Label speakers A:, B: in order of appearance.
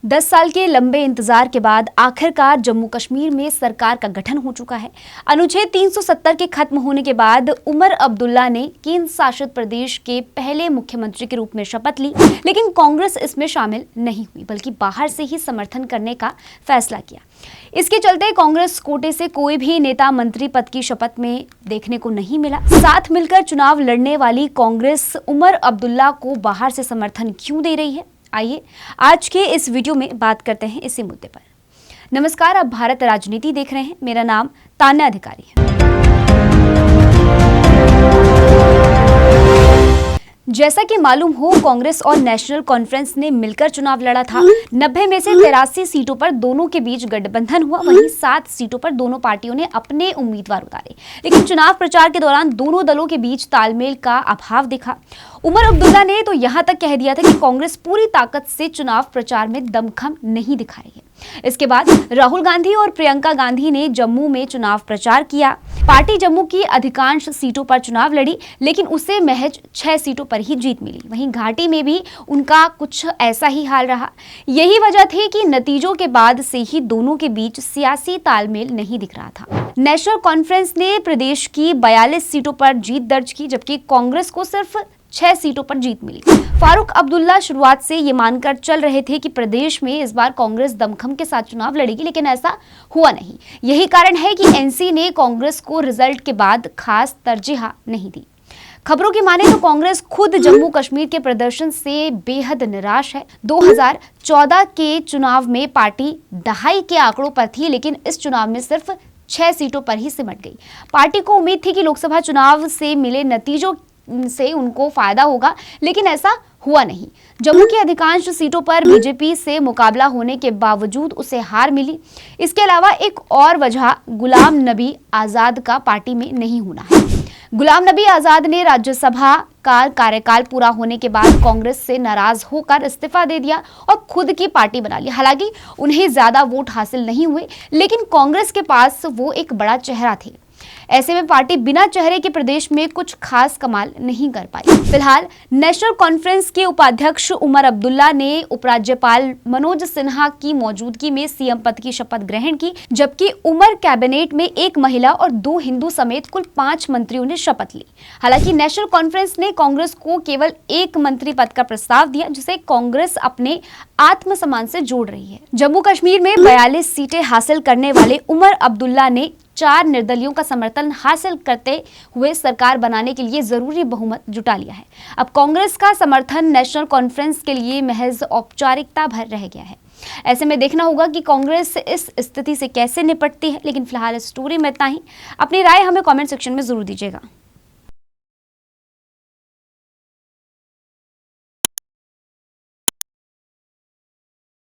A: 10 साल के लंबे इंतजार के बाद आखिरकार जम्मू कश्मीर में सरकार का गठन हो चुका है। अनुच्छेद 370 के खत्म होने के बाद उमर अब्दुल्ला ने केंद्र शासित प्रदेश के पहले मुख्यमंत्री के रूप में शपथ ली, लेकिन कांग्रेस इसमें शामिल नहीं हुई, बल्कि बाहर से ही समर्थन करने का फैसला किया। इसके चलते कांग्रेस कोटे से कोई भी नेता मंत्री पद की शपथ में देखने को नहीं मिला। साथ मिलकर चुनाव लड़ने वाली कांग्रेस उमर अब्दुल्ला को बाहर से समर्थन क्यों दे रही है, आइए आज के इस वीडियो में बात करते हैं इसी मुद्दे पर। नमस्कार, आप भारत राजनीति देख रहे हैं। मेरा नाम तान्या अधिकारी है। जैसा कि मालूम हो, कांग्रेस और नेशनल कॉन्फ्रेंस ने मिलकर चुनाव लड़ा था। 90 में से 83 सीटों पर दोनों के बीच गठबंधन हुआ। वहीं 7 सीटों पर दोनों पार्टियों ने अपने उम्मीदवार उतारे, लेकिन चुनाव प्रचार के दौरान दोनों दलों के बीच तालमेल का अभाव दिखा। उमर अब्दुल्ला ने तो यहां तक कह दिया था कि कांग्रेस पूरी ताकत से चुनाव प्रचार में दमखम नहीं दिखा रही है। इसके बाद राहुल गांधी और प्रियंका गांधी ने जम्मू में चुनाव प्रचार किया। पार्टी जम्मू की अधिकांश सीटों पर चुनाव लड़ी, लेकिन उसे महज 6 सीटों पर ही जीत मिली। वहीं घाटी में भी उनका कुछ ऐसा ही हाल रहा। यही वजह थी कि नतीजों के बाद से ही दोनों के बीच सियासी तालमेल नहीं दिख रहा था। नेशनल कॉन्फ्रेंस ने प्रदेश की 42 सीटों पर जीत दर्ज की, जबकि कांग्रेस को सिर्फ 6 सीटों पर जीत मिली। फारूक अब्दुल्ला शुरुआत से ये मानकर चल रहे थे कि प्रदेश में इस बार कांग्रेस दमखम के साथ चुनाव लड़ेगी, लेकिन ऐसा हुआ नहीं। यही कारण है कि एनसी ने कांग्रेस को रिजल्ट के बाद खास तरजीह नहीं दी। खबरों की माने तो कांग्रेस खुद जम्मू कश्मीर के प्रदर्शन से बेहद निराश है। 2014 के चुनाव में पार्टी दहाई के आंकड़ों पर थी, लेकिन इस चुनाव में सिर्फ 6 सीटों पर ही सिमट गई। पार्टी को उम्मीद थी कि लोकसभा चुनाव से मिले नतीजों से उनको फायदा होगा, लेकिन ऐसा हुआ नहीं। जम्मू की अधिकांश सीटों पर बीजेपी से मुकाबला होने के बावजूद उसे हार मिली। इसके अलावा एक और वजह गुलाम नबी आजाद का पार्टी में नहीं होना है। गुलाम नबी आजाद ने राज्यसभा का कार्यकाल पूरा होने के बाद कांग्रेस से नाराज होकर इस्तीफा दे दिया और खुद की पार्टी बना ली। हालांकि उन्हें ज्यादा वोट हासिल नहीं हुए, लेकिन कांग्रेस के पास वो एक बड़ा चेहरा थे। ऐसे में पार्टी बिना चेहरे के प्रदेश में कुछ खास कमाल नहीं कर पाई। फिलहाल नेशनल कॉन्फ्रेंस के उपाध्यक्ष उमर अब्दुल्ला ने उपराज्यपाल मनोज सिन्हा की मौजूदगी में सीएम पद की शपथ ग्रहण की, जबकि उमर कैबिनेट में 1 महिला और 2 हिंदू समेत कुल 5 मंत्रियों ने शपथ ली। हालांकि नेशनल कॉन्फ्रेंस ने कांग्रेस को केवल 1 मंत्री पद का प्रस्ताव दिया, जिसे कांग्रेस अपने आत्मसम्मान से जोड़ रही है। जम्मू कश्मीर में 42 सीटें हासिल करने वाले उमर अब्दुल्ला ने 4 निर्दलियों का समर्थन हासिल करते हुए सरकार बनाने के लिए जरूरी बहुमत जुटा लिया है। अब कांग्रेस का समर्थन नेशनल कॉन्फ्रेंस के लिए महज औपचारिकता भर रह गया है। ऐसे में देखना होगा कि कांग्रेस इस स्थिति से कैसे निपटती है। लेकिन फिलहाल इस स्टोरी में इतना ही। अपनी राय हमें कमेंट सेक्शन में जरूर दीजिएगा।